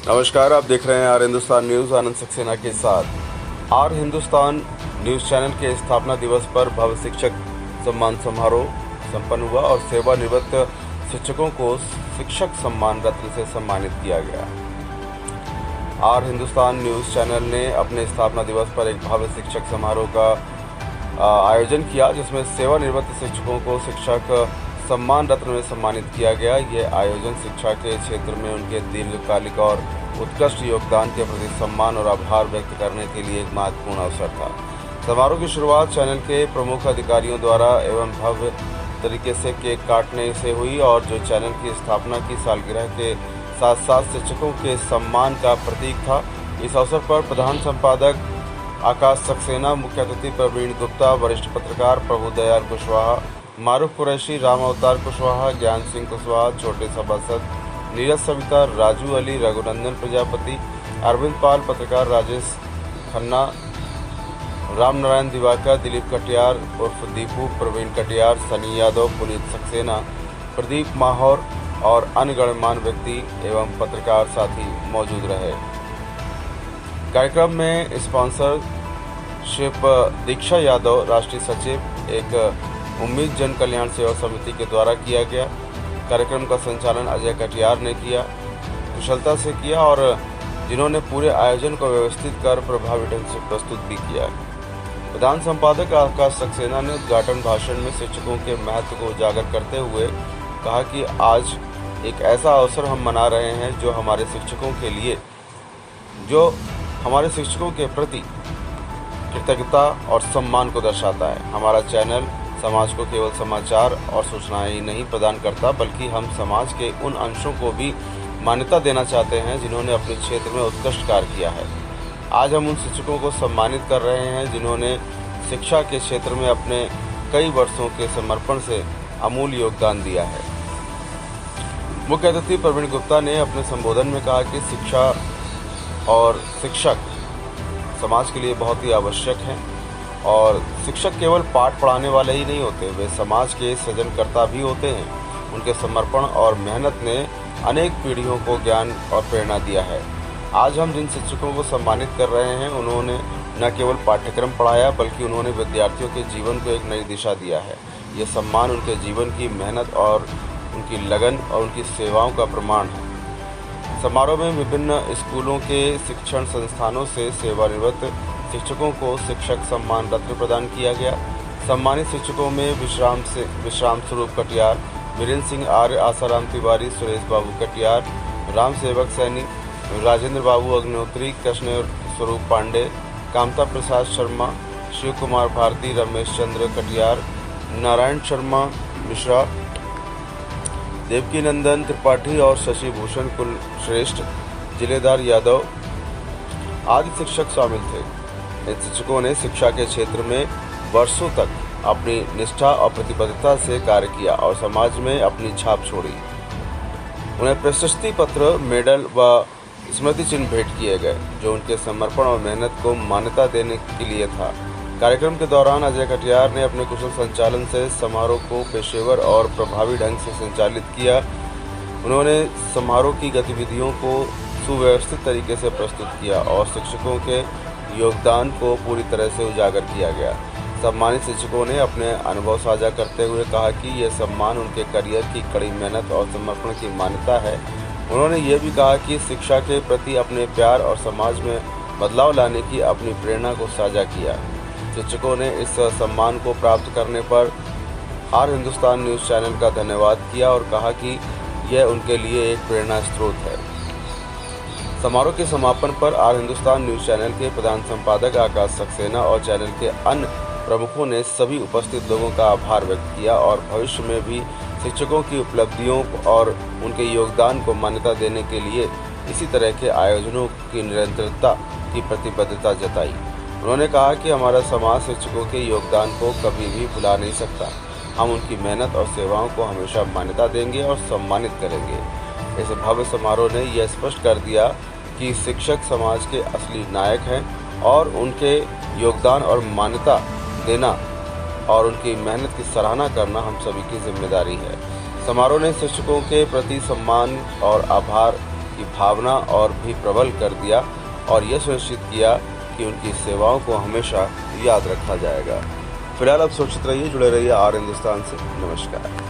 नमस्कार, आप देख रहे हैं आर हिंदुस्तान न्यूज़ आनंद सक्सेना के साथ। आर हिंदुस्तान न्यूज़ चैनल के स्थापना दिवस पर भव्य शिक्षक सम्मान समारोह संपन्न हुआ और सेवानिवृत्त शिक्षकों को शिक्षक सम्मान रत्न से सम्मानित किया गया। आर हिंदुस्तान न्यूज़ चैनल ने अपने स्थापना दिवस पर एक भव्य शिक्षक समारोह का आयोजन किया, जिसमें सेवानिवृत्त शिक्षकों को शिक्षक सम्मान रत्न में सम्मानित किया गया। यह आयोजन शिक्षा के क्षेत्र में उनके दीर्घकालिक और उत्कृष्ट योगदान के प्रति सम्मान और आभार व्यक्त करने के लिए एक महत्वपूर्ण अवसर था। समारोह की शुरुआत चैनल के प्रमुख अधिकारियों द्वारा एवं भव्य तरीके से केक काटने से हुई, और जो चैनल की स्थापना की सालगिरह के साथ साथ शिक्षकों के सम्मान का प्रतीक था। इस अवसर पर प्रधान संपादक आकाश सक्सेना, मुख्य अतिथि प्रवीण गुप्ता, वरिष्ठ पत्रकार प्रभुदयाल कुशवाहा, मारूफ कुरैशी, राम अवतार कुशवाहा, ज्ञान सिंह कुशवाहा, छोटे सभासद नीरज सविता, राजू अली, रघुनंदन प्रजापति, अरविंद पाल, पत्रकार राजेश खन्ना, राम नारायण दिवाकर, दिलीप कटियार उर्फ दीपू, प्रवीण कटियार, सनी यादव, पुनीत सक्सेना, प्रदीप माहौर और अन्य गणमान्य व्यक्ति एवं पत्रकार साथी मौजूद रहे। कार्यक्रम में स्पॉन्सरशिप दीक्षा यादव, राष्ट्रीय सचिव, एक उम्मीद जन कल्याण सेवा समिति के द्वारा किया गया। कार्यक्रम का संचालन अजय कटियार ने कुशलता से किया, और जिन्होंने पूरे आयोजन को व्यवस्थित कर प्रभावी ढंग से प्रस्तुत भी किया। प्रधान संपादक आकाश सक्सेना ने उद्घाटन भाषण में शिक्षकों के महत्व को उजागर करते हुए कहा कि आज एक ऐसा अवसर हम मना रहे हैं जो हमारे शिक्षकों के प्रति कृतज्ञता और सम्मान को दर्शाता है। हमारा चैनल समाज को केवल समाचार और सूचनाएं ही नहीं प्रदान करता, बल्कि हम समाज के उन अंशों को भी मान्यता देना चाहते हैं जिन्होंने अपने क्षेत्र में उत्कृष्ट कार्य किया है। आज हम उन शिक्षकों को सम्मानित कर रहे हैं जिन्होंने शिक्षा के क्षेत्र में अपने कई वर्षों के समर्पण से अमूल्य योगदान दिया है। मुख्य अतिथि प्रवीण गुप्ता ने अपने संबोधन में कहा कि शिक्षा और शिक्षक समाज के लिए बहुत ही आवश्यक हैं, और शिक्षक केवल पाठ पढ़ाने वाले ही नहीं होते, वे समाज के सृजनकर्ता भी होते हैं। उनके समर्पण और मेहनत ने अनेक पीढ़ियों को ज्ञान और प्रेरणा दिया है। आज हम जिन शिक्षकों को सम्मानित कर रहे हैं, उन्होंने न केवल पाठ्यक्रम पढ़ाया, बल्कि उन्होंने विद्यार्थियों के जीवन को एक नई दिशा दिया है। ये सम्मान उनके जीवन की मेहनत और उनकी लगन और उनकी सेवाओं का प्रमाण है। समारोह में विभिन्न स्कूलों के शिक्षण संस्थानों से सेवानिवृत्त शिक्षकों को शिक्षक सम्मान रत्न प्रदान किया गया। सम्मानित शिक्षकों में विश्राम स्वरूप कटियार, वीरेंद्र सिंह आर्य, आसाराम तिवारी, सुरेश बाबू कटियार, राम सेवक सैनी, राजेंद्र बाबू अग्निहोत्री, कृष्ण स्वरूप पांडे, कामता प्रसाद शर्मा, शिव कुमार भारती, रमेश चंद्र कटियार, नारायण शर्मा मिश्रा, देवकी नंदन त्रिपाठी और शशि भूषण कुलश्रेष्ठ, जिलेदार यादव आदि शिक्षक शामिल थे। इन शिक्षकों ने शिक्षा के क्षेत्र में वर्षों तक अपनी निष्ठा और प्रतिबद्धता से कार्य किया और समाज में अपनी छाप छोड़ी। उन्हें प्रशस्ति पत्र, मेडल व स्मृति चिन्ह भेंट किए गए, जो उनके समर्पण और मेहनत को मान्यता देने के लिए था। कार्यक्रम के दौरान अजय कटियार ने अपने कुशल संचालन से समारोह को पेशेवर और प्रभावी ढंग से संचालित किया। उन्होंने समारोह की गतिविधियों को सुव्यवस्थित तरीके से प्रस्तुत किया और शिक्षकों के योगदान को पूरी तरह से उजागर किया गया। सम्मानित शिक्षकों ने अपने अनुभव साझा करते हुए कहा कि यह सम्मान उनके करियर की कड़ी मेहनत और समर्पण की मान्यता है। उन्होंने ये भी कहा कि शिक्षा के प्रति अपने प्यार और समाज में बदलाव लाने की अपनी प्रेरणा को साझा किया। शिक्षकों ने इस सम्मान को प्राप्त करने पर आर हिंदुस्तान न्यूज़ चैनल का धन्यवाद किया और कहा कि यह उनके लिए एक प्रेरणा स्रोत है। समारोह के समापन पर आर हिंदुस्तान न्यूज़ चैनल के प्रधान संपादक आकाश सक्सेना और चैनल के अन्य प्रमुखों ने सभी उपस्थित लोगों का आभार व्यक्त किया और भविष्य में भी शिक्षकों की उपलब्धियों और उनके योगदान को मान्यता देने के लिए इसी तरह के आयोजनों की निरंतरता की प्रतिबद्धता जताई। उन्होंने कहा कि हमारा समाज शिक्षकों के योगदान को कभी भी भुला नहीं सकता। हम उनकी मेहनत और सेवाओं को हमेशा मान्यता देंगे और सम्मानित करेंगे। इस भव्य समारोह ने यह स्पष्ट कर दिया कि शिक्षक समाज के असली नायक हैं और उनके योगदान और मान्यता देना और उनकी मेहनत की सराहना करना हम सभी की जिम्मेदारी है। समारोह ने शिक्षकों के प्रति सम्मान और आभार की भावना और भी प्रबल कर दिया और यह सुनिश्चित किया कि उनकी सेवाओं को हमेशा याद रखा जाएगा। फिलहाल आप सुरक्षित रहिए, जुड़े रहिए आर हिंदुस्तान से। नमस्कार।